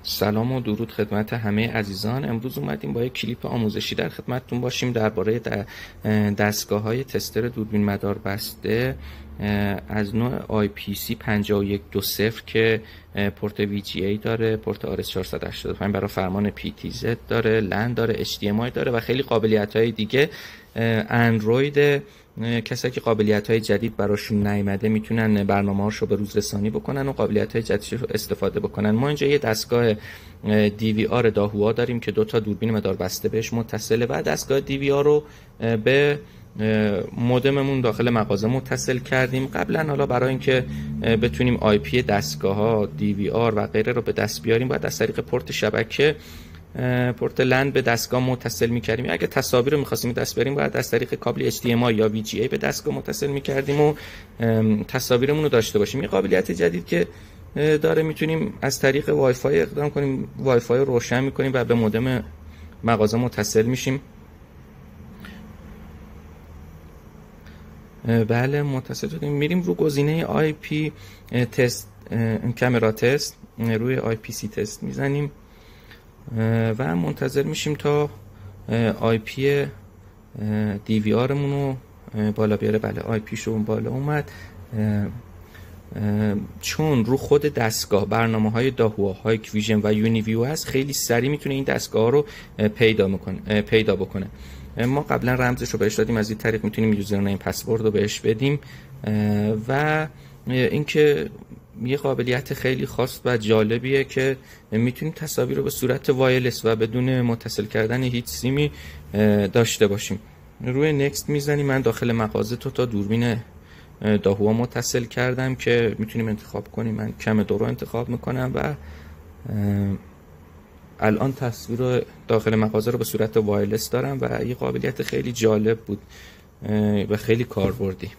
سلام و درود خدمت همه عزیزان. امروز اومدیم با یک کلیپ آموزشی در خدمتتون باشیم درباره دستگاه‌های تستر دوربین مدار بسته از نوع IPC 5120 که پورت VGA داره، پورت RS485 برای فرمان PTZ داره، لند داره، HDMI داره و خیلی قابلیت‌های دیگه. اندروید کسایی که قابلیت‌های جدید براشون نیامده میتونن برنامه‌هاشو به روز رسانی بکنن و قابلیت‌های جدیدش رو استفاده بکنن. ما اینجا یه دستگاه DVR داهوا داریم که 2 تا دوربین مدار بسته بهش متصله و دستگاه DVR رو به مودممون داخل مغازه متصل کردیم. قبلا حالا برای اینکه بتونیم IP دستگاه‌ها DVR و غیره رو به دست بیاریم باید از طریق پورت شبکه پورت لند به دستگاه متصل می‌کردیم. اگه تصاویر رو می‌خواستیم دست بریم باید از طریق کابل HDMI یا VGA به دستگاه متصل می‌کردیم و تصاویرمون رو داشته باشیم. یه قابلیت جدید که داره میتونیم از طریق وای فای اقدام کنیم، وای فای رو روشن می‌کنیم و به مودم مغازه متصل میشیم. بله متصل شدیم. میریم رو گزینه IP تست، کامرا تست، روی IPC تست میزنیم و منتظر میشیم تا IP DVR مون رو بالا بیاره. بله IP شو بالا اومد. چون رو خود دستگاه برنامه‌های داهوا، هایک ویژن و یونیویو هست، خیلی سریع میتونه این دستگاه رو پیدا بکنه. ما قبلا رمزش رو بهش دادیم، از این طریق میتونیم یوزرنیم پسورد رو بهش بدیم و اینکه یه قابلیت خیلی خاص و جالبیه که میتونیم تصاویر رو به صورت وایرلس و بدون متصل کردن هیچ سیمی داشته باشیم. روی نکست میزنیم. من داخل مغازه تا دوربین داهوا متصل کردم که میتونیم انتخاب کنیم. من کم 2 رو انتخاب میکنم و الان تصویر داخل مغازه رو به صورت وایرلس دارم و یه قابلیت خیلی جالب بود و خیلی کاربردی.